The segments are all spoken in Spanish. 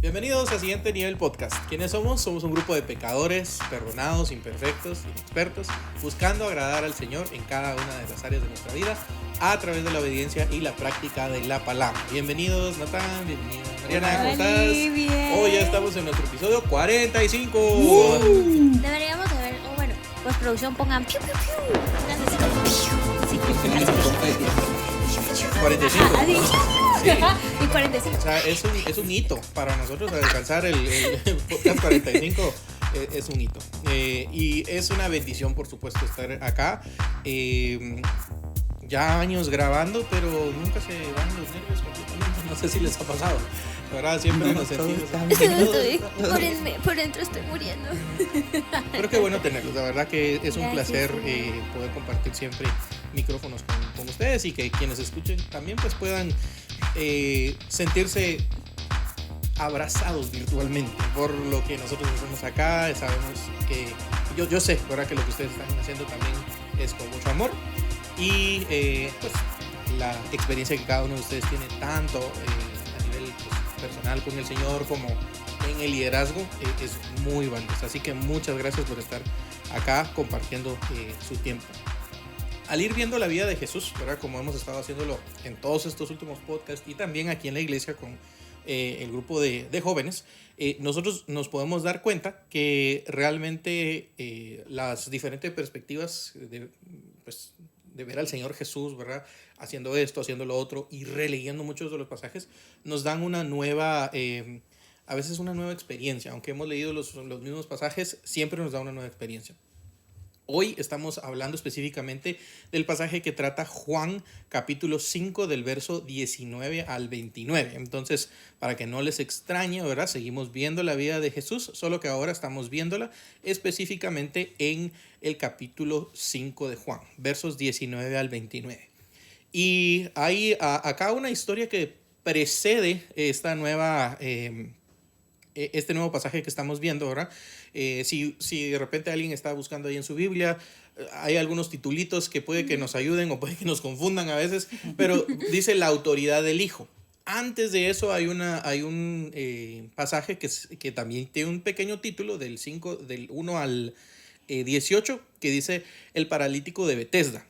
Bienvenidos a Siguiente Nivel Podcast. ¿Quiénes somos? Somos un grupo de pecadores, perdonados, imperfectos, inexpertos, buscando agradar al Señor en cada una de las áreas de nuestra vida a través de la obediencia y la práctica de la palabra. Bienvenidos, Natán, bienvenida Mariana, ¿cómo estás? Bien. Hoy ya estamos en nuestro episodio 45. Deberíamos de ver, o bueno, postproducción pongan piu piu piu. Sí. 45. Ajá, así. Sí. Y 45. O sea, es un hito para nosotros alcanzar el podcast 45. Es un hito. Y es una bendición, por supuesto, estar acá. Ya años grabando, pero nunca se van los nervios completamente. No sé si les ha pasado. La verdad, siempre nos sentimos. Por dentro estoy muriendo. Pero qué bueno tenerlos. La verdad que es un Gracias, placer sí. poder compartir siempre micrófonos con ustedes y que quienes escuchen también pues puedan sentirse abrazados virtualmente por lo que nosotros hacemos acá. Sabemos que yo sé, ¿verdad? Que lo que ustedes están haciendo también es con mucho amor y pues la experiencia que cada uno de ustedes tiene tanto a nivel pues, personal con el Señor como en el liderazgo es muy valiosa. Así que muchas gracias por estar acá compartiendo su tiempo. Al ir viendo la vida de Jesús, ¿verdad? Como hemos estado haciéndolo en todos estos últimos podcasts y también aquí en la iglesia con el grupo de jóvenes, nosotros nos podemos dar cuenta que realmente las diferentes perspectivas de ver al Señor Jesús, ¿verdad? Haciendo esto, haciendo lo otro y releyendo muchos de los pasajes, nos dan una nueva, a veces una nueva experiencia. Aunque hemos leído los mismos pasajes, siempre nos da una nueva experiencia. Hoy estamos hablando específicamente del pasaje que trata Juan capítulo 5 del verso 19 al 29. Entonces, para que no les extrañe, ¿verdad? Seguimos viendo la vida de Jesús, solo que ahora estamos viéndola específicamente en el capítulo 5 de Juan, versos 19 al 29. Y hay acá una historia que precede esta nueva... este nuevo pasaje que estamos viendo, ¿verdad? Si de repente alguien está buscando ahí en su Biblia, hay algunos titulitos que puede que nos ayuden o puede que nos confundan a veces, pero dice la autoridad del Hijo. Antes de eso hay un pasaje que también tiene un pequeño título del 1 al 18 que dice el paralítico de Betesda.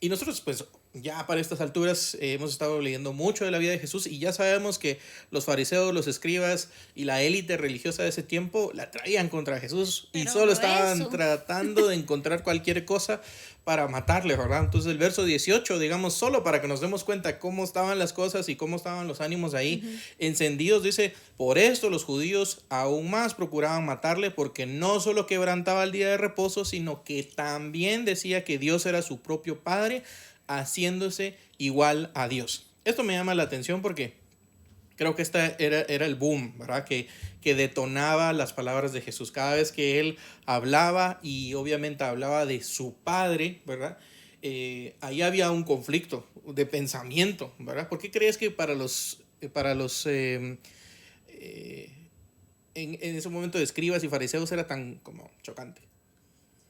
Y nosotros pues ya para estas alturas hemos estado leyendo mucho de la vida de Jesús y ya sabemos que los fariseos, los escribas y la élite religiosa de ese tiempo la traían contra Jesús y solo estaban tratando de encontrar cualquier cosa para matarle, ¿verdad? Entonces el verso 18, digamos, solo para que nos demos cuenta cómo estaban las cosas y cómo estaban los ánimos ahí encendidos, dice, por esto los judíos aún más procuraban matarle porque no solo quebrantaba el día de reposo, sino que también decía que Dios era su propio Padre, haciéndose igual a Dios. Esto me llama la atención porque creo que esta era el boom, ¿verdad? Que detonaba las palabras de Jesús. Cada vez que él hablaba y obviamente hablaba de su Padre, ¿verdad? Ahí había un conflicto de pensamiento, ¿verdad? ¿Por qué crees que en ese momento de escribas y fariseos era tan como chocante?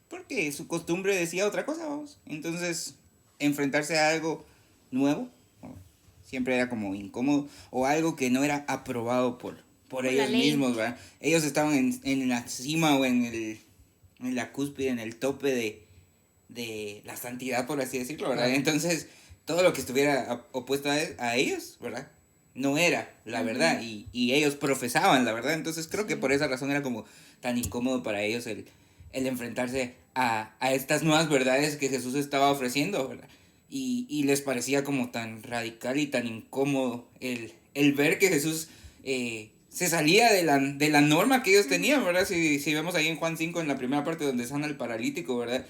Porque su costumbre decía otra cosa, vamos. Entonces, enfrentarse a algo nuevo siempre era como incómodo o algo que no era aprobado por ellos mismos, ¿verdad? Ellos estaban en la cima o en la cúspide, en el tope de la santidad, por así decirlo, ¿verdad? Entonces, todo lo que estuviera opuesto a ellos, ¿verdad? No era la verdad y ellos profesaban la verdad. Entonces, creo que por esa razón era como tan incómodo para ellos el enfrentarse a estas nuevas verdades que Jesús estaba ofreciendo, ¿verdad? Y les parecía como tan radical y tan incómodo el ver que Jesús se salía de la norma que ellos tenían, ¿verdad? Si vemos ahí en Juan 5, en la primera parte donde sana al paralítico, ¿verdad?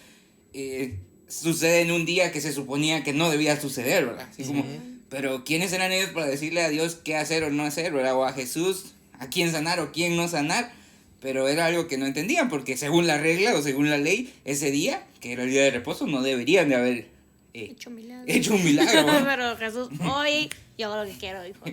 Sucede en un día que se suponía que no debía suceder, ¿verdad? Así como, pero ¿quiénes eran ellos para decirle a Dios qué hacer o no hacer, ¿verdad? O a Jesús a quién sanar o quién no sanar. Pero era algo que no entendían, porque según la regla o según la ley, ese día, que era el día de reposo, no deberían de haber hecho un milagro. Pero Jesús, hoy yo hago lo que quiero, dijo.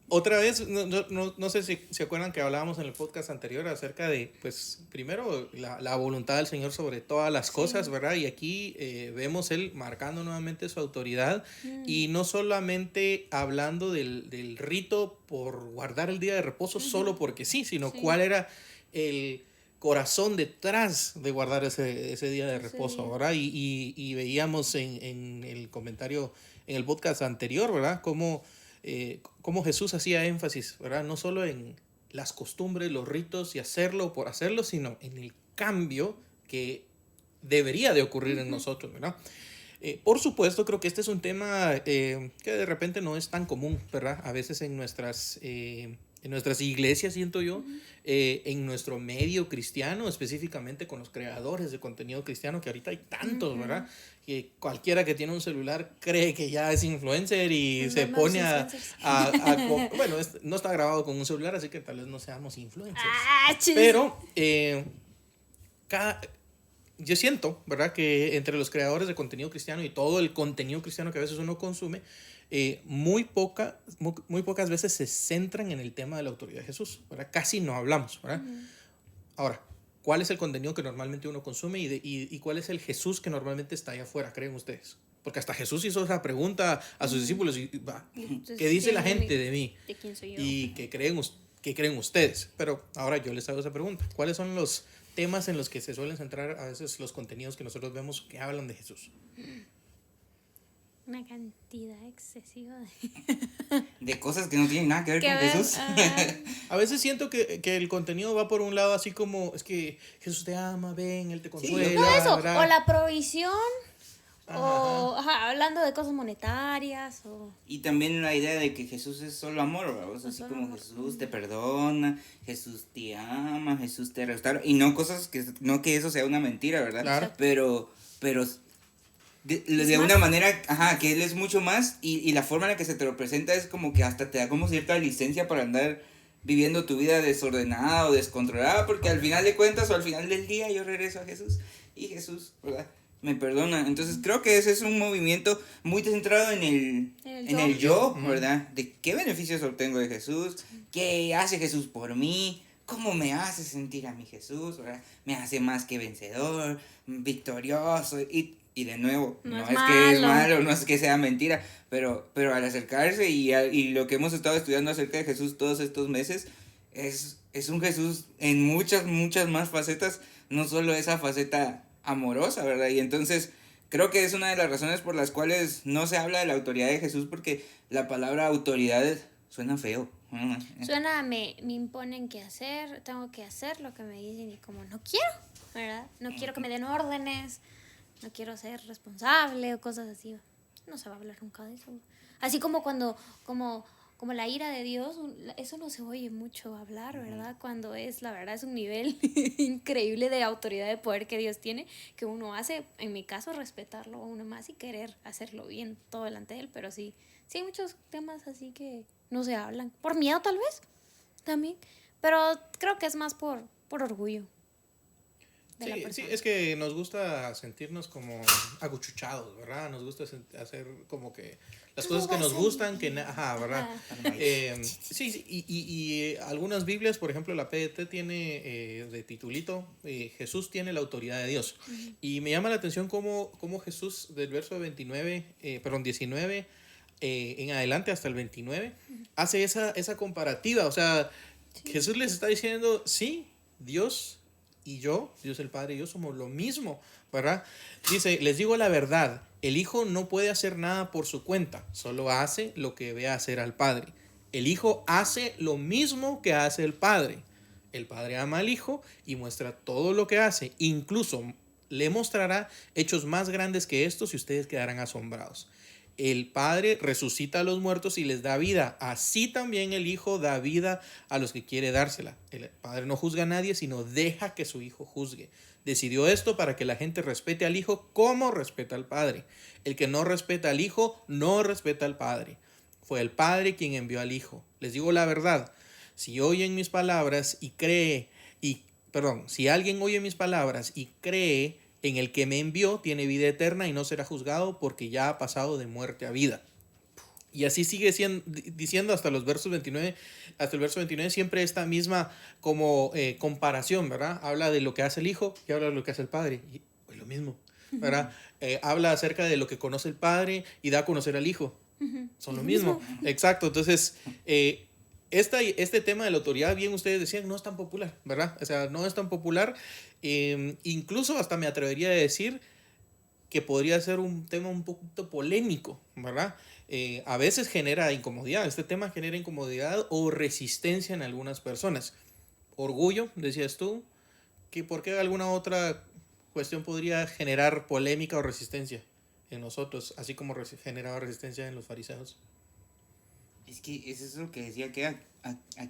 Otra vez, no sé si se acuerdan que hablábamos en el podcast anterior acerca de, pues, primero la voluntad del Señor sobre todas las cosas, ¿verdad? Y aquí vemos Él marcando nuevamente su autoridad y no solamente hablando del rito por guardar el día de reposo solo porque sí, sino cuál era el corazón detrás de guardar ese día de reposo, ¿verdad? Y veíamos en el comentario, en el podcast anterior, ¿verdad? Cómo Jesús hacía énfasis, ¿verdad? No solo en las costumbres, los ritos y hacerlo por hacerlo, sino en el cambio que debería de ocurrir en nosotros, ¿verdad? Por supuesto, creo que este es un tema que de repente no es tan común, ¿verdad? A veces en nuestras iglesias, siento yo, en nuestro medio cristiano, específicamente con los creadores de contenido cristiano, que ahorita hay tantos, ¿verdad? Que cualquiera que tiene un celular cree que ya es influencer y se pone bueno, no está grabado con un celular, así que tal vez no seamos influencers. Pero yo siento, ¿verdad? Que entre los creadores de contenido cristiano y todo el contenido cristiano que a veces uno consume, muy pocas veces se centran en el tema de la autoridad de Jesús, ¿verdad? Casi no hablamos, ¿verdad? Ahora, ¿cuál es el contenido que normalmente uno consume y cuál es el Jesús que normalmente está allá afuera, creen ustedes? Porque hasta Jesús hizo esa pregunta a sus discípulos ¿qué dice la gente de mí? ¿De quién soy yo? ¿Y qué creen ustedes? Pero ahora yo les hago esa pregunta. ¿Cuáles son los temas en los que se suelen centrar a veces los contenidos que nosotros vemos que hablan de Jesús? Una cantidad excesiva de cosas que no tienen nada que ver con Jesús. A veces siento que el contenido va por un lado así como, es que Jesús te ama, ven, Él te consuela. No, eso, ¿verdad? o la provisión, o hablando de cosas monetarias. Y también la idea de que Jesús es solo amor, ¿verdad? Así solo como amor. Jesús te perdona, Jesús te ama, Jesús te restaura. Y no no que eso sea una mentira, ¿verdad? Claro. Pero de una manera, que Él es mucho más y la forma en la que se te lo presenta es como que hasta te da como cierta licencia para andar viviendo tu vida desordenada o descontrolada, porque al final de cuentas o al final del día yo regreso a Jesús y Jesús, ¿verdad? Me perdona. Entonces creo que ese es un movimiento muy centrado en el yo, ¿verdad? De qué beneficios obtengo de Jesús, qué hace Jesús por mí, cómo me hace sentir a mi Jesús, ¿verdad? Me hace más que vencedor, victorioso y de nuevo, no es que es malo, no es que sea mentira, pero al acercarse y lo que hemos estado estudiando acerca de Jesús todos estos meses, es un Jesús en muchas más facetas, no solo esa faceta amorosa, ¿verdad? Y entonces creo que es una de las razones por las cuales no se habla de la autoridad de Jesús, porque la palabra autoridad suena feo. Suena, me imponen qué hacer, tengo que hacer lo que me dicen y como no quiero, ¿verdad? No quiero que me den órdenes, no quiero ser responsable o cosas así. No se va a hablar nunca de eso. Así como como la ira de Dios, eso no se oye mucho hablar, ¿verdad? Cuando la verdad es un nivel increíble de autoridad, de poder que Dios tiene, que uno hace, en mi caso, respetarlo a uno más y querer hacerlo bien todo delante de él, pero sí hay muchos temas así que no se hablan. Por miedo tal vez, también, pero creo que es más por orgullo. Sí, es que nos gusta sentirnos como acuchuchados, ¿verdad? Nos gusta hacer como que las cosas que nos gustan, ¿verdad? Y algunas Biblias, por ejemplo, la PDT tiene de titulito, Jesús tiene la autoridad de Dios. Y me llama la atención cómo Jesús, del verso 19 en adelante hasta el 29, hace esa comparativa. O sea, Jesús les está diciendo, sí, Dios y yo, Dios el Padre y yo somos lo mismo, ¿verdad? Dice, les digo la verdad, el Hijo no puede hacer nada por su cuenta, solo hace lo que ve hacer al Padre. El Hijo hace lo mismo que hace el Padre. El Padre ama al Hijo y muestra todo lo que hace, incluso le mostrará hechos más grandes que estos y ustedes quedarán asombrados. El Padre resucita a los muertos y les da vida. Así también el Hijo da vida a los que quiere dársela. El Padre no juzga a nadie, sino deja que su Hijo juzgue. Decidió esto para que la gente respete al Hijo como respeta al Padre. El que no respeta al Hijo, no respeta al Padre. Fue el Padre quien envió al Hijo. Les digo la verdad. Si oyen mis palabras si alguien oye mis palabras y cree en el que me envió, tiene vida eterna y no será juzgado porque ya ha pasado de muerte a vida. Y así sigue diciendo hasta los versos 29, hasta el verso 29, siempre esta misma como comparación, ¿verdad? Habla de lo que hace el Hijo y habla de lo que hace el Padre. Y pues lo mismo, ¿verdad? Habla acerca de lo que conoce el Padre y da a conocer al Hijo. Son lo mismo. Exacto. Entonces, este tema de la autoridad, bien ustedes decían, no es tan popular, ¿verdad? O sea, no es tan popular. Incluso hasta me atrevería a decir que podría ser un tema un poquito polémico, ¿verdad? A veces genera incomodidad, este tema genera incomodidad o resistencia en algunas personas. Orgullo, decías tú, que ¿por qué alguna otra cuestión podría generar polémica o resistencia en nosotros, así como generaba resistencia en los fariseos? Es que es eso que decía, que a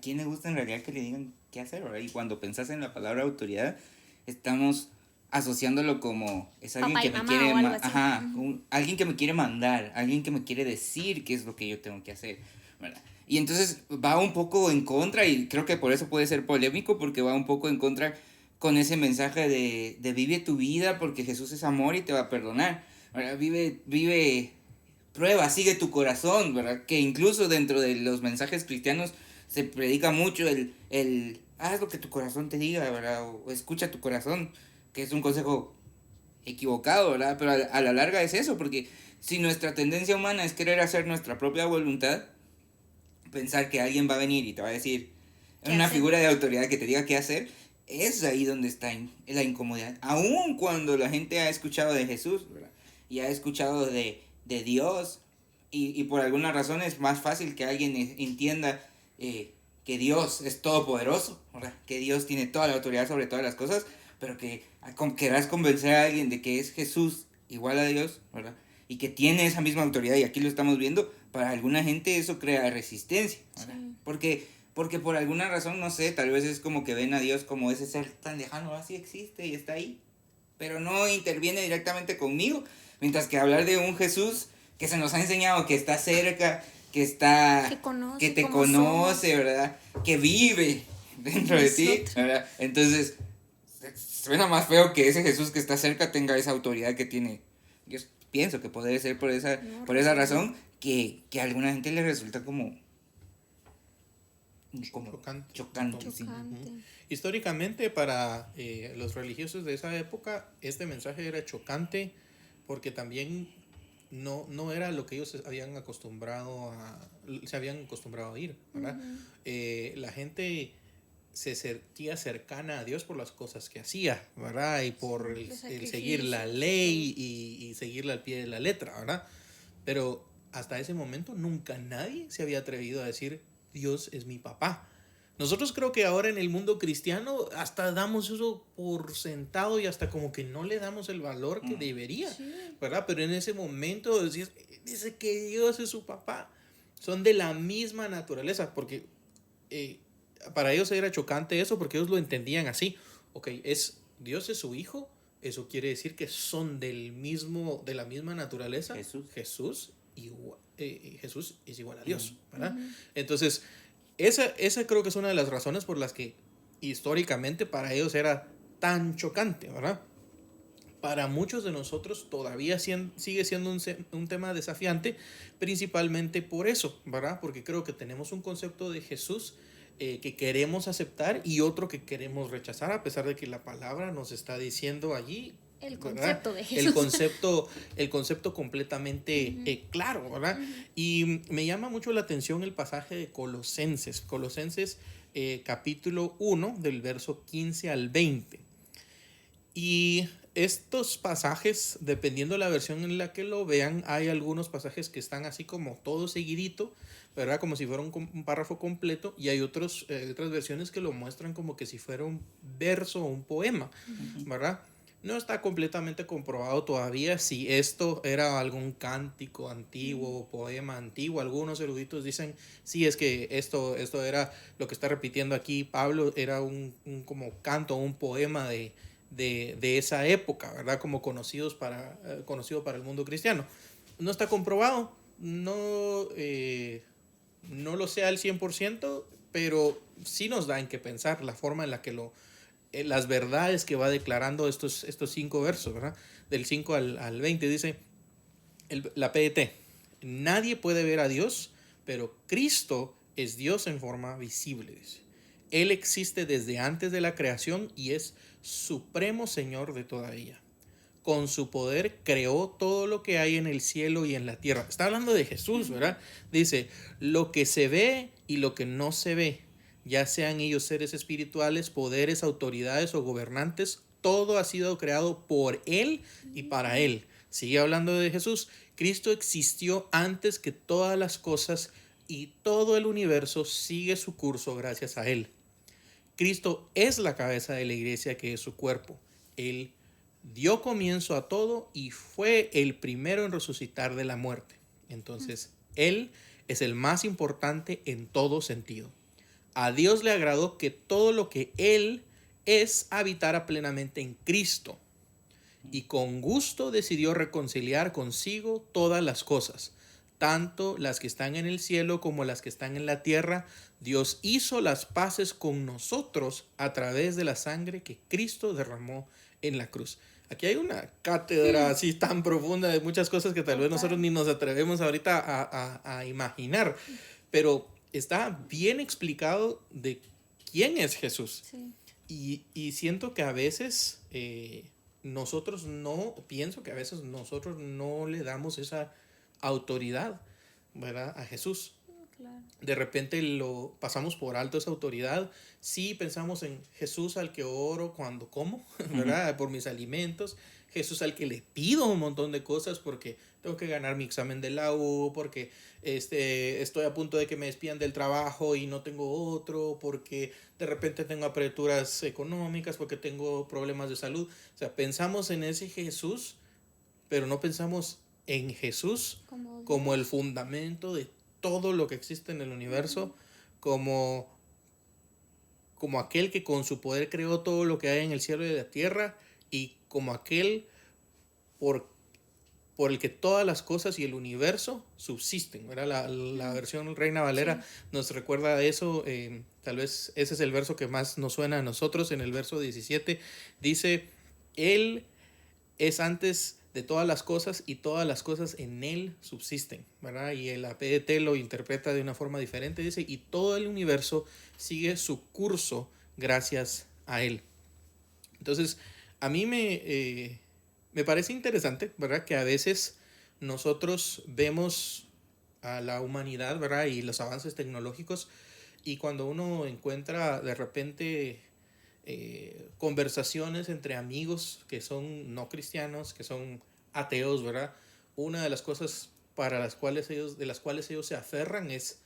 quién le gusta en realidad que le digan qué hacer, ¿verdad? Y cuando pensás en la palabra autoridad, estamos asociándolo como es alguien Papá y que me mamá quiere o algo así. alguien que me quiere mandar, alguien que me quiere decir qué es lo que yo tengo que hacer, ¿verdad? Y entonces va un poco en contra, y creo que por eso puede ser polémico, porque va un poco en contra con ese mensaje de vive tu vida porque Jesús es amor y te va a perdonar, ¿verdad? Prueba, sigue tu corazón, ¿verdad? Que incluso dentro de los mensajes cristianos se predica mucho haz lo que tu corazón te diga, ¿verdad? O escucha tu corazón, que es un consejo equivocado, ¿verdad? Pero a la larga es eso, porque si nuestra tendencia humana es querer hacer nuestra propia voluntad, pensar que alguien va a venir y te va a decir, una figura de autoridad que te diga qué hacer, es ahí donde está la incomodidad. Aun cuando la gente ha escuchado de Jesús, ¿verdad? Y ha escuchado de Dios, y por alguna razón es más fácil que alguien entienda que Dios es todopoderoso, ¿verdad? Que Dios tiene toda la autoridad sobre todas las cosas, pero que querrás convencer a alguien de que es Jesús igual a Dios, ¿verdad? Y que tiene esa misma autoridad, y aquí lo estamos viendo, para alguna gente eso crea resistencia, ¿verdad? Sí. Porque por alguna razón, no sé, tal vez es como que ven a Dios como ese ser tan lejano, así existe y está ahí, pero no interviene directamente conmigo, mientras que hablar de un Jesús que se nos ha enseñado que está cerca, que te conoce, somos, ¿verdad? Que vive dentro de ti, ¿verdad? Entonces, suena más feo que ese Jesús que está cerca tenga esa autoridad que tiene. Yo pienso que puede ser por esa razón que a alguna gente le resulta como chocante. Sí. Históricamente, para los religiosos de esa época, este mensaje era chocante porque también no era lo que ellos se habían acostumbrado a oír, ¿verdad? La gente se sentía cercana a Dios por las cosas que hacía, ¿verdad? Y por el seguir la ley y seguirla al pie de la letra, ¿verdad? Pero hasta ese momento nunca nadie se había atrevido a decir Dios es mi papá. Nosotros creo que ahora en el mundo cristiano hasta damos eso por sentado y hasta como que no le damos el valor que debería, ¿verdad? Pero en ese momento dice que Dios es su papá. Son de la misma naturaleza, porque para ellos era chocante eso, porque ellos lo entendían así. Ok, Dios es su hijo, eso quiere decir que son de la misma naturaleza. Jesús es igual a Dios, ¿verdad? Entonces, esa creo que es una de las razones por las que históricamente para ellos era tan chocante, ¿verdad? Para muchos de nosotros todavía sigue siendo un tema desafiante, principalmente por eso, ¿verdad? Porque creo que tenemos un concepto de Jesús que queremos aceptar y otro que queremos rechazar, a pesar de que la palabra nos está diciendo allí el concepto, ¿verdad? De Jesús. El concepto completamente claro, ¿verdad? Y me llama mucho la atención el pasaje de Colosenses. Colosenses capítulo 1, del verso 15 al 20. Y estos pasajes, dependiendo de la versión en la que lo vean, hay algunos pasajes que están así como todo seguidito, ¿verdad? Como si fuera un párrafo completo, y hay otras versiones que lo muestran como que si fuera un verso o un poema, ¿verdad? No está completamente comprobado todavía si esto era algún cántico antiguo o poema antiguo. Algunos eruditos dicen, sí, es que esto era lo que está repitiendo aquí Pablo, era un como canto, un poema de esa época, ¿verdad? Como conocido para el mundo cristiano. No está comprobado, no lo sé al 100%, pero sí nos da en qué pensar la forma en la que las verdades que va declarando estos 5 versos, ¿verdad? Del 5 al 20 dice la PDT. nadie puede ver a Dios, pero Cristo es Dios en forma visible. Dice. Él existe desde antes de la creación y es supremo Señor de toda ella. Con su poder creó todo lo que hay en el cielo y en la tierra. Está hablando de Jesús, ¿verdad? Dice, lo que se ve y lo que no se ve, ya sean ellos seres espirituales, poderes, autoridades o gobernantes, todo ha sido creado por Él y para Él. Sigue hablando de Jesús. Cristo existió antes que todas las cosas y todo el universo sigue su curso gracias a Él. Cristo es la cabeza de la iglesia que es su cuerpo. Él dio comienzo a todo y fue el primero en resucitar de la muerte. Entonces, Él es el más importante en todo sentido. A Dios le agradó que todo lo que Él es habitara plenamente en Cristo. Y con gusto decidió reconciliar consigo todas las cosas, tanto las que están en el cielo como las que están en la tierra. Dios hizo las paces con nosotros a través de la sangre que Cristo derramó en la cruz. Aquí hay una cátedra así tan profunda de muchas cosas que tal vez nosotros ni nos atrevemos ahorita a imaginar, pero está bien explicado de quién es Jesús. Sí. Y siento que a veces pienso que a veces nosotros no le damos esa autoridad, ¿verdad? A Jesús. Claro. De repente lo pasamos por alto esa autoridad. Sí, pensamos en Jesús al que oro cuando como, ¿verdad? Uh-huh. Por mis alimentos. Jesús al que le pido un montón de cosas porque tengo que ganar mi examen de la U, porque estoy a punto de que me despidan del trabajo y no tengo otro, porque de repente tengo apreturas económicas, porque tengo problemas de salud. O sea, pensamos en ese Jesús, pero no pensamos en Jesús como el fundamento de todo lo que existe en el universo, como aquel que con su poder creó todo lo que hay en el cielo y en la tierra, y como aquel por el que todas las cosas y el universo subsisten, ¿verdad? La versión Reina Valera nos recuerda eso. Tal vez ese es el verso que más nos suena a nosotros. En el verso 17 dice, Él es antes de todas las cosas y todas las cosas en Él subsisten, ¿verdad? Y el APDT lo interpreta de una forma diferente, dice, y todo el universo sigue su curso gracias a Él. Entonces, a mí me parece interesante, ¿verdad? Que a veces nosotros vemos a la humanidad, ¿verdad? Y los avances tecnológicos, y cuando uno encuentra de repente conversaciones entre amigos que son no cristianos, que son ateos, ¿verdad? Una de las cosas de las cuales ellos se aferran es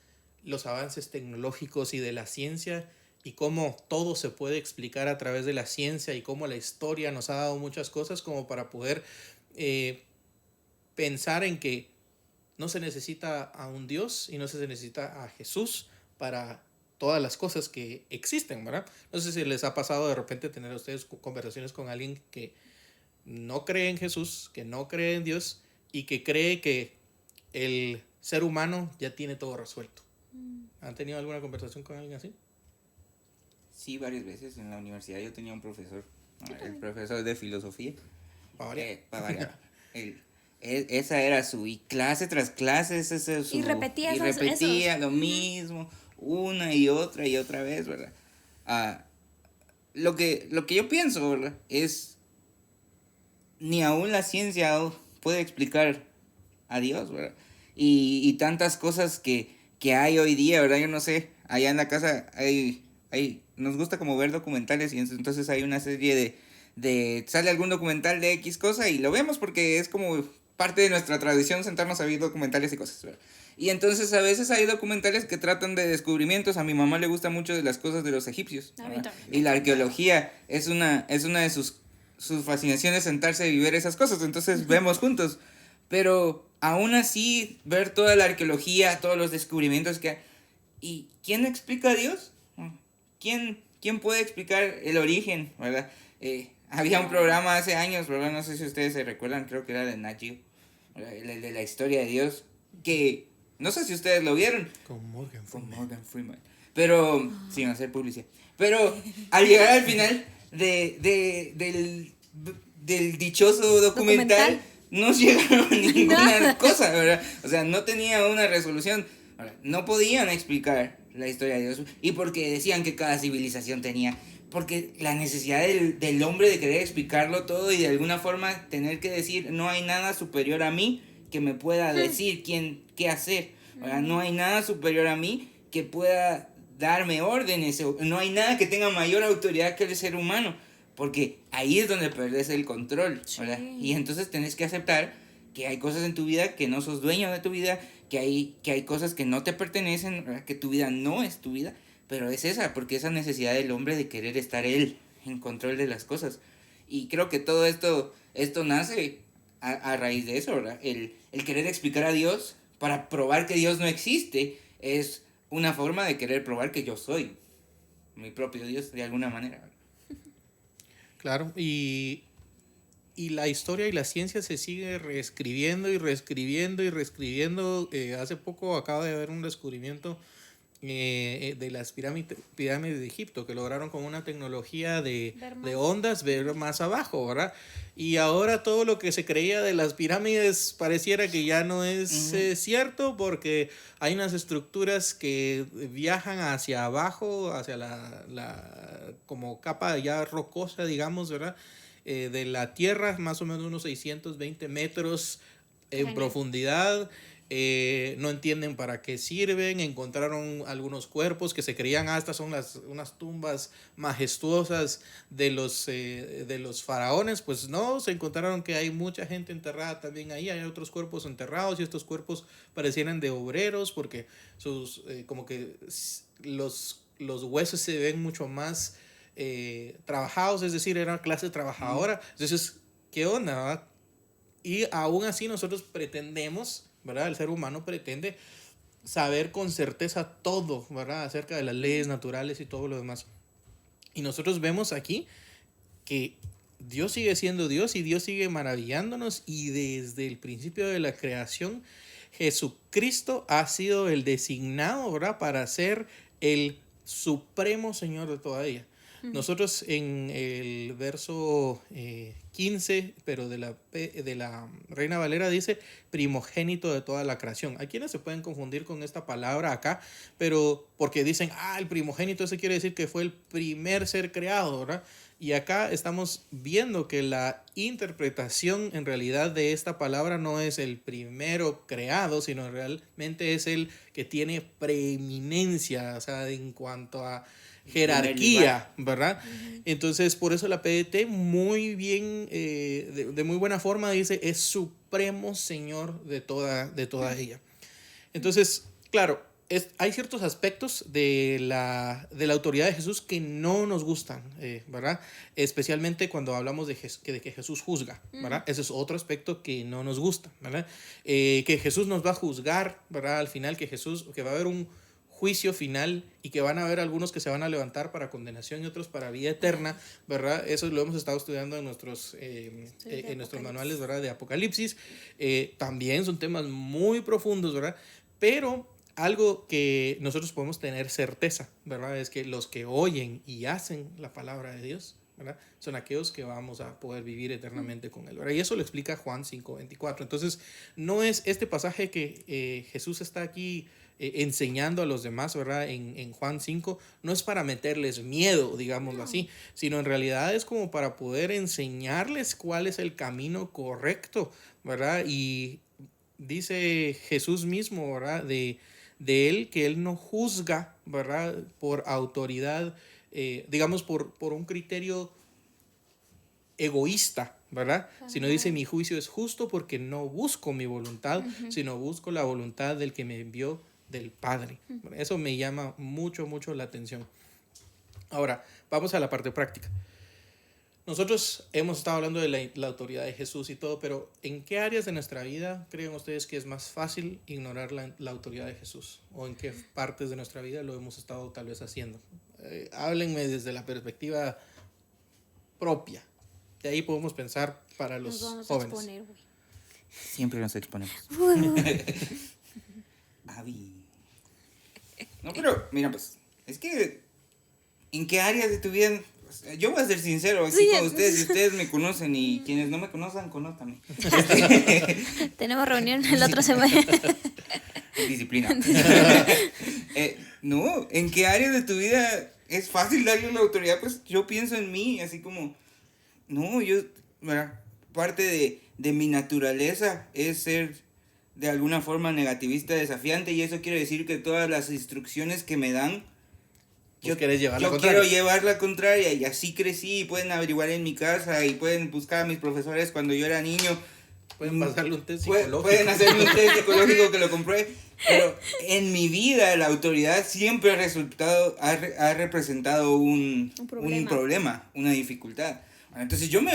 los avances tecnológicos y de la ciencia, y cómo todo se puede explicar a través de la ciencia, y cómo la historia nos ha dado muchas cosas como para poder pensar en que no se necesita a un Dios y no se necesita a Jesús para todas las cosas que existen, ¿verdad? No sé si les ha pasado de repente tener a ustedes conversaciones con alguien que no cree en Jesús, que no cree en Dios y que cree que el ser humano ya tiene todo resuelto. ¿Han tenido alguna conversación con alguien así? Sí, varias veces en la universidad yo tenía un profesor, el profesor de filosofía. Para variar. Esa era su, y clase tras clase, y repetía lo mismo, una y otra vez, ¿verdad? Lo que yo pienso, ¿verdad? Es, ni aún la ciencia puede explicar a Dios, ¿verdad? Y tantas cosas que hay hoy día, ¿verdad? Yo no sé, allá en la casa nos gusta como ver documentales, y entonces hay una serie sale algún documental de X cosa y lo vemos porque es como parte de nuestra tradición sentarnos a ver documentales y cosas, ¿verdad? Y entonces a veces hay documentales que tratan de descubrimientos. A mi mamá le gusta mucho de las cosas de los egipcios, y la arqueología es una de sus fascinaciones, sentarse y ver esas cosas, entonces vemos juntos. Pero aún así, ver toda la arqueología, todos los descubrimientos que hay, ¿y quién explica a Dios? ¿Quién puede explicar el origen, verdad? Había un programa hace años, ¿verdad? No sé si ustedes se recuerdan, creo que era de Nat Geo, el de la historia de Dios, que no sé si ustedes lo vieron. Con Morgan Freeman. Pero, sin hacer publicidad. Pero al llegar al final del dichoso documental, no llegaron a ninguna cosa, ¿verdad? O sea, no tenía una resolución. No podían explicar la historia de Dios. Y porque decían que cada civilización tenía. Porque la necesidad del hombre de querer explicarlo todo y de alguna forma tener que decir, no hay nada superior a mí que me pueda decir qué hacer. ¿Verdad? No hay nada superior a mí que pueda darme órdenes. No hay nada que tenga mayor autoridad que el ser humano. Porque ahí es donde perdes el control, ¿verdad? Sí. Y entonces tenés que aceptar que hay cosas en tu vida que no sos dueño de tu vida, que hay cosas que no te pertenecen, ¿verdad? Que tu vida no es tu vida, pero es esa, porque esa necesidad del hombre de querer estar él en control de las cosas. Y creo que todo esto nace a raíz de eso, ¿verdad? El querer explicar a Dios para probar que Dios no existe es una forma de querer probar que yo soy mi propio Dios de alguna manera, ¿verdad? Claro, y la historia y la ciencia se sigue reescribiendo y reescribiendo y reescribiendo. Hace poco acaba de haber un descubrimiento de las pirámides de Egipto, que lograron con una tecnología de ondas ver más abajo, ¿verdad? Y ahora todo lo que se creía de las pirámides pareciera que ya no es cierto, porque hay unas estructuras que viajan hacia abajo, hacia la como capa ya rocosa, digamos, ¿verdad? De la tierra, más o menos unos 620 metros en profundidad. No entienden para qué sirven. Encontraron algunos cuerpos que se creían, estas son unas tumbas majestuosas de los faraones. Pues no, se encontraron que hay mucha gente enterrada también ahí. Hay otros cuerpos enterrados y estos cuerpos parecieran de obreros, porque como que los huesos se ven mucho más trabajados, es decir, era clase trabajadora. Entonces, ¿qué onda, verdad? Y aún así nosotros pretendemos, ¿verdad? El ser humano pretende saber con certeza todo, ¿verdad? Acerca de las leyes naturales y todo lo demás. Y nosotros vemos aquí que Dios sigue siendo Dios y Dios sigue maravillándonos, y desde el principio de la creación Jesucristo ha sido el designado, ¿verdad? Para ser el supremo Señor de toda ella. Nosotros en el verso 15, pero de la Reina Valera, dice primogénito de toda la creación. Hay quienes se pueden confundir con esta palabra acá, pero porque dicen, el primogénito, eso quiere decir que fue el primer ser creado, ¿verdad? Y acá estamos viendo que la interpretación en realidad de esta palabra no es el primero creado, sino realmente es el que tiene preeminencia, o sea, en cuanto a jerarquía, ¿verdad? Entonces, por eso la PDT muy bien, de muy buena forma dice, es supremo Señor de toda ella. Entonces, claro, hay ciertos aspectos de la autoridad de Jesús que no nos gustan, ¿verdad? Especialmente cuando hablamos de que Jesús juzga, ¿verdad? Ese es otro aspecto que no nos gusta, ¿verdad? Que Jesús nos va a juzgar, ¿verdad? Al final, que va a haber un juicio final y que van a haber algunos que se van a levantar para condenación y otros para vida eterna, ¿verdad? Eso lo hemos estado estudiando en nuestros manuales, ¿verdad? De Apocalipsis. También son temas muy profundos, ¿verdad? Pero algo que nosotros podemos tener certeza, ¿verdad? Es que los que oyen y hacen la palabra de Dios, ¿verdad? Son aquellos que vamos a poder vivir eternamente con Él, ¿verdad? Y eso lo explica Juan 5:24. Entonces, no es este pasaje que Jesús está aquí enseñando a los demás, ¿verdad? En Juan 5, no es para meterles miedo, digámoslo así, sino en realidad es como para poder enseñarles cuál es el camino correcto, ¿verdad? Y dice Jesús mismo, ¿verdad? De Él, que Él no juzga, ¿verdad? Por autoridad, digamos, por un criterio egoísta, ¿verdad? Sino dice, mi juicio es justo porque no busco mi voluntad, sino busco la voluntad del que me envió, del Padre. Eso me llama mucho, mucho la atención. Ahora, vamos a la parte práctica. Nosotros hemos estado hablando de la autoridad de Jesús y todo, pero ¿en qué áreas de nuestra vida creen ustedes que es más fácil ignorar la autoridad de Jesús? ¿O en qué partes de nuestra vida lo hemos estado tal vez haciendo? Háblenme desde la perspectiva propia. De ahí podemos pensar para los jóvenes. A exponer, siempre nos exponemos. Babi. No, pero mira, pues, es que ¿en qué áreas de tu vida yo voy a ser sincero, así Sí, con ustedes, si ustedes me conocen y quienes no me conozcan, conózcanme. Tenemos reunión la otra semana. Disciplina. No, ¿en qué área de tu vida es fácil darle la autoridad? Pues yo pienso en mí, así como, no, ¿verdad? Parte de mi naturaleza es ser de alguna forma negativista, desafiante, y eso quiere decir que todas las instrucciones que me dan, Vos querés llevar la yo contraria. quiero llevar la contraria, y así crecí, y pueden averiguar en mi casa, y pueden buscar a mis profesores cuando yo era niño. Pueden pasarle un test psicológico. Pueden hacerme un test psicológico que lo compré, pero en mi vida la autoridad siempre ha representado un problema, una dificultad. Entonces yo me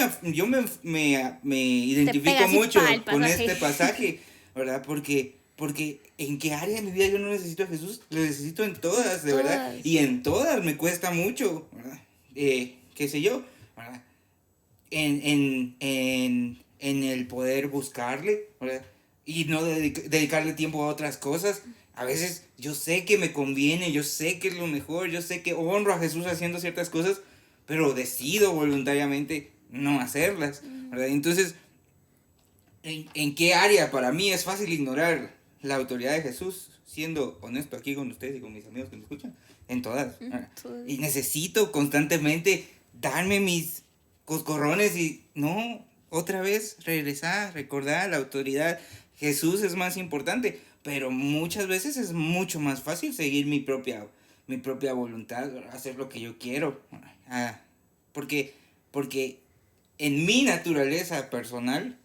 identifico pegas y mucho pa, el con pasaje. este pasaje, ¿verdad? Porque en qué área de mi vida yo no necesito a Jesús, lo necesito en todas, de verdad. Todas. Y en todas me cuesta mucho, ¿verdad? Qué sé yo, ¿verdad? En el poder buscarle, ¿verdad? Y no dedicarle tiempo a otras cosas. A veces yo sé que me conviene, yo sé que es lo mejor, yo sé que honro a Jesús haciendo ciertas cosas, pero decido voluntariamente no hacerlas, ¿verdad? Entonces, ¿en qué área para mí es fácil ignorar la autoridad de Jesús? Siendo honesto aquí con ustedes y con mis amigos que me escuchan, en todas, ¿verdad? Y necesito constantemente darme mis coscorrones y no, otra vez regresar, recordar la autoridad. Jesús es más importante, pero muchas veces es mucho más fácil seguir mi propia voluntad, hacer lo que yo quiero. Porque en mi naturaleza personal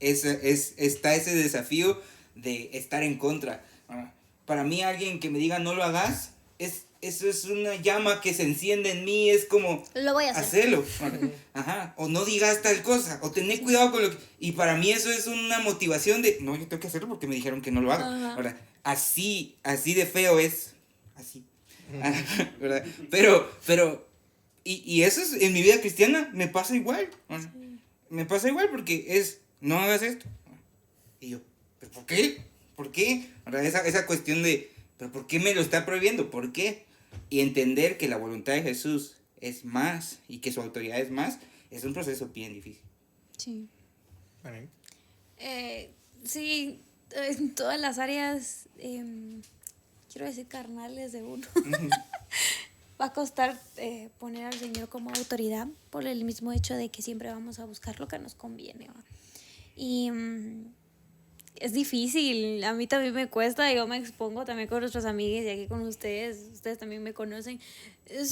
está ese desafío de estar en contra. Para mí alguien que me diga no lo hagas, eso es una llama que se enciende en mí, es como Lo voy a hacer. hacerlo. Ajá. O no digas tal cosa, o tener cuidado con lo que... Y para mí eso es una motivación de, no, yo tengo que hacerlo porque me dijeron que no lo haga. ¿Verdad? Así de feo es. Así. ¿Verdad? Pero y eso es, en mi vida cristiana me pasa igual. Me pasa igual porque es, no hagas esto. Y yo, ¿pero por qué? ¿Por qué? ¿Verdad? Esa cuestión de, ¿pero por qué me lo está prohibiendo? ¿Por qué? Y entender que la voluntad de Jesús es más y que su autoridad es más, es un proceso bien difícil. Sí. Amén. Sí, en todas las áreas, quiero decir carnales de uno, va a costar poner al Señor como autoridad por el mismo hecho de que siempre vamos a buscar lo que nos conviene, ¿va? Y es difícil, a mí también me cuesta, yo me expongo también con nuestros amigos y aquí con ustedes también me conocen. Yo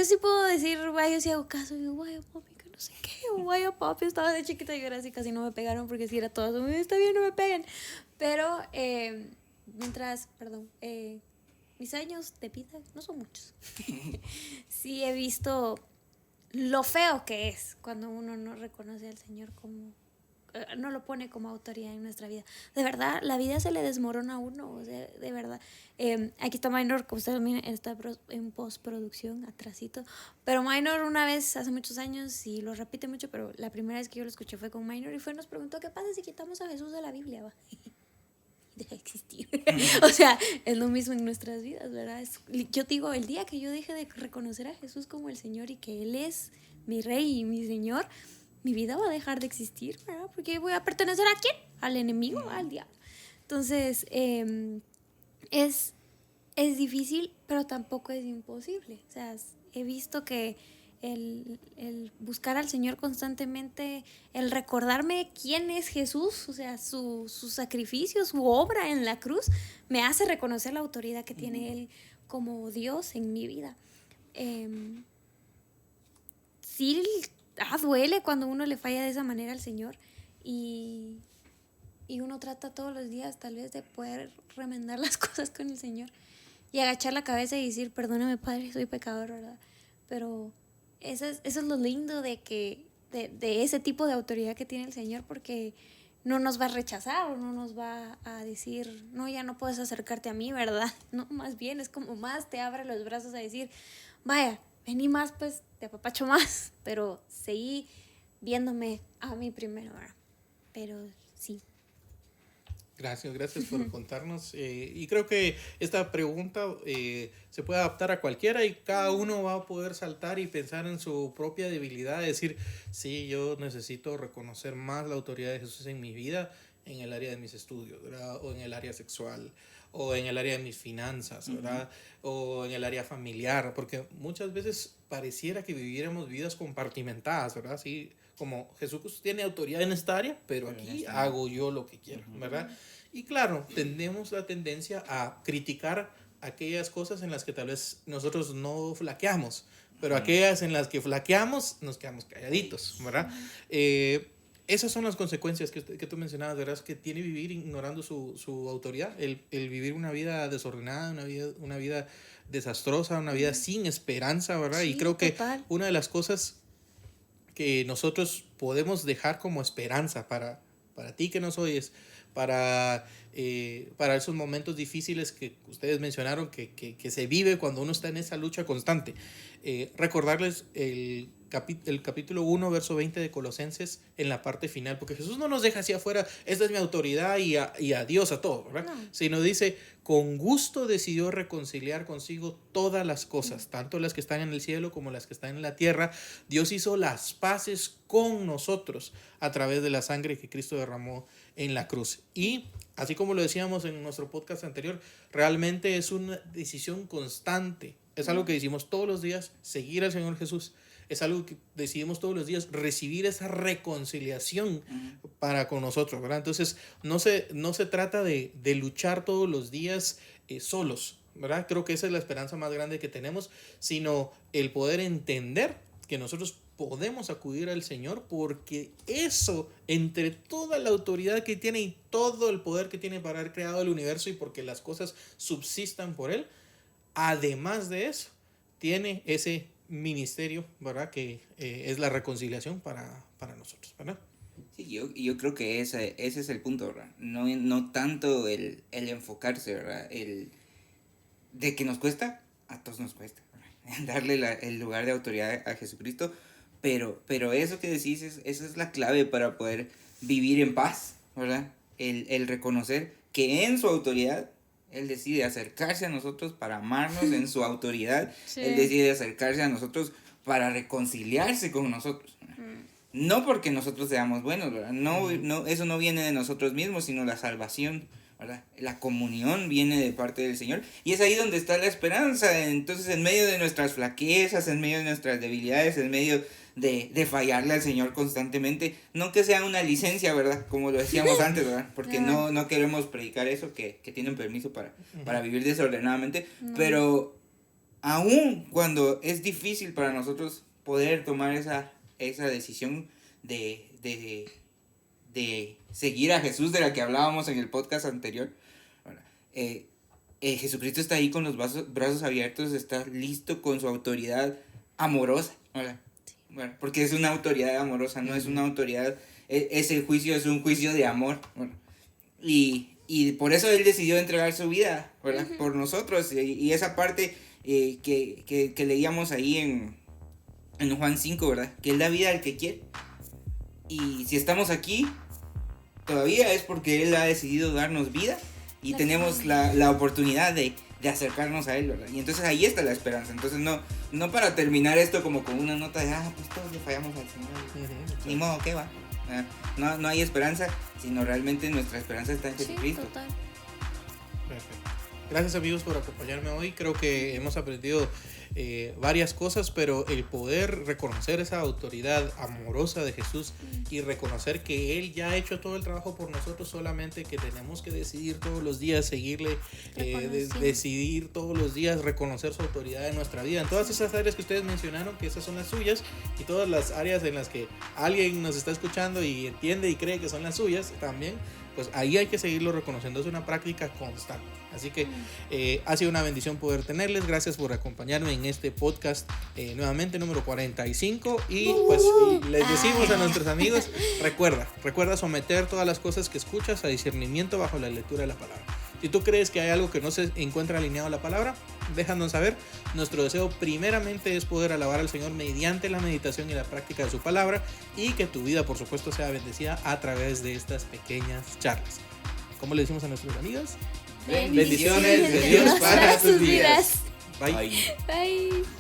sí puedo decir, vaya, yo sí hago caso, y digo, vaya papi, que no sé qué, o vaya papi, estaba de chiquita y ahora así casi no me pegaron porque si era todo, está bien, no me peguen. Pero mis años de vida no son muchos. Sí he visto lo feo que es cuando uno no reconoce al Señor como, no lo pone como autoridad en nuestra vida. De verdad, la vida se le desmorona a uno, o sea, de verdad. Aquí está Minor, como ustedes miren, está en postproducción, atrasito. Pero Minor una vez, hace muchos años, y lo repite mucho, pero la primera vez que yo lo escuché fue con Minor, y nos preguntó, ¿qué pasa si quitamos a Jesús de la Biblia? ¿Va? Deja de existir. O sea, es lo mismo en nuestras vidas, ¿verdad? Yo digo, el día que yo deje de reconocer a Jesús como el Señor y que Él es mi Rey y mi Señor, mi vida va a dejar de existir, ¿verdad? Porque voy a pertenecer ¿a quién? Al enemigo, al diablo. Entonces, es difícil, pero tampoco es imposible. O sea, he visto que el buscar al Señor constantemente, el recordarme quién es Jesús, o sea, su sacrificio, su obra en la cruz, me hace reconocer la autoridad que tiene Él como Dios en mi vida. Sí, duele cuando uno le falla de esa manera al Señor y uno trata todos los días tal vez de poder remendar las cosas con el Señor y agachar la cabeza y decir, perdóname Padre, soy pecador, ¿verdad? Pero eso es lo lindo de ese tipo de autoridad que tiene el Señor, porque no nos va a rechazar o no nos va a decir, no, ya no puedes acercarte a mí, ¿verdad? No, más bien es como más te abre los brazos a decir, vaya, vení más, pues te apapacho más, pero seguí viéndome a mí primero, ¿verdad? Pero sí. Gracias por contarnos. Y creo que esta pregunta se puede adaptar a cualquiera y cada uno va a poder saltar y pensar en su propia debilidad, decir, sí, yo necesito reconocer más la autoridad de Jesús en mi vida, en el área de mis estudios, ¿verdad? O en el área sexual, o en el área de mis finanzas, ¿verdad? O en el área familiar, porque muchas veces pareciera que viviéramos vidas compartimentadas, ¿verdad? Así como Jesús tiene autoridad en esta área, pero aquí hago yo lo que quiero, ¿verdad? Y claro, tenemos la tendencia a criticar aquellas cosas en las que tal vez nosotros no flaqueamos, pero aquellas en las que flaqueamos nos quedamos calladitos, ¿verdad? Esas son las consecuencias que tú mencionabas, ¿verdad? Que tiene vivir ignorando su autoridad, el vivir una vida desordenada, una vida desastrosa, una vida sin esperanza, ¿verdad? Sí, y creo que una de las cosas que nosotros podemos dejar como esperanza para ti que nos oyes, para esos momentos difíciles que ustedes mencionaron que se vive cuando uno está en esa lucha constante. Recordarles el capítulo 1, verso 20 de Colosenses en la parte final, porque Jesús no nos deja hacia afuera, esta es mi autoridad y adiós a todo, ¿verdad? No. Sino dice, con gusto decidió reconciliar consigo todas las cosas, tanto las que están en el cielo como las que están en la tierra. Dios hizo las paces con nosotros a través de la sangre que Cristo derramó en la cruz. Y así como lo decíamos en nuestro podcast anterior, realmente es una decisión constante. Es algo que decimos todos los días, seguir al Señor Jesús. Es algo que decidimos todos los días, recibir esa reconciliación para con nosotros, ¿verdad? Entonces, no se trata de luchar todos los días solos, ¿verdad? Creo que esa es la esperanza más grande que tenemos, sino el poder entender que nosotros podemos acudir al Señor, porque eso, entre toda la autoridad que tiene y todo el poder que tiene para haber creado el universo y porque las cosas subsistan por Él, además de eso, tiene ese ministerio, ¿verdad? Que es la reconciliación para nosotros, ¿verdad? Sí, yo creo que ese es el punto, ¿verdad? No tanto el enfocarse, ¿verdad? De que nos cuesta, a todos nos cuesta, ¿verdad? Darle el lugar de autoridad a Jesucristo, pero eso que decís, esa es la clave para poder vivir en paz, ¿verdad? El reconocer que en su autoridad Él decide acercarse a nosotros para amarnos en su autoridad. Sí. Él decide acercarse a nosotros para reconciliarse con nosotros. No porque nosotros seamos buenos, ¿verdad? No, eso no viene de nosotros mismos, sino la salvación, ¿verdad? La comunión viene de parte del Señor. Y es ahí donde está la esperanza. Entonces, en medio de nuestras flaquezas, en medio de nuestras debilidades, en medio de fallarle al Señor constantemente, no que sea una licencia, ¿verdad? Como lo decíamos antes, ¿verdad? Porque no queremos predicar eso, que tienen permiso para vivir desordenadamente, pero aún cuando es difícil para nosotros poder tomar esa decisión de seguir a Jesús, de la que hablábamos en el podcast anterior, Jesucristo está ahí con los brazos abiertos, está listo con su autoridad amorosa, ¿verdad? Bueno, porque es una autoridad amorosa, no es una autoridad, ese juicio es un juicio de amor, bueno, y por eso Él decidió entregar su vida, ¿verdad? Por nosotros, y esa parte que leíamos ahí en Juan 5, ¿verdad? Que Él da vida al que quiere, y si estamos aquí todavía es porque Él ha decidido darnos vida, y tenemos la oportunidad de acercarnos a Él, ¿verdad? Y entonces ahí está la esperanza. Entonces no para terminar esto como con una nota de pues todos le fallamos al Señor, ni modo, ¿qué va? No hay esperanza, sino realmente nuestra esperanza está en Jesucristo. Sí, total. Perfecto. Gracias, amigos, por acompañarme hoy. Creo que hemos aprendido varias cosas, pero el poder reconocer esa autoridad amorosa de Jesús y reconocer que Él ya ha hecho todo el trabajo por nosotros, solamente que tenemos que decidir todos los días seguirle, decidir todos los días reconocer su autoridad en nuestra vida, en todas esas áreas que ustedes mencionaron, que esas son las suyas, y todas las áreas en las que alguien nos está escuchando y entiende y cree que son las suyas también, pues ahí hay que seguirlo reconociendo. Es una práctica constante. Así que ha sido una bendición poder tenerles. Gracias por acompañarme en este podcast nuevamente número 45. Y pues les decimos a nuestros amigos, recuerda someter todas las cosas que escuchas a discernimiento bajo la lectura de la palabra. Si tú crees que hay algo que no se encuentra alineado a la palabra, déjanos saber. Nuestro deseo primeramente es poder alabar al Señor mediante la meditación y la práctica de su palabra, y que tu vida, por supuesto, sea bendecida a través de estas pequeñas charlas. ¿cómo le decimos a nuestras amigas? Bendiciones de Dios para sus vidas. Bye. Bye. Bye.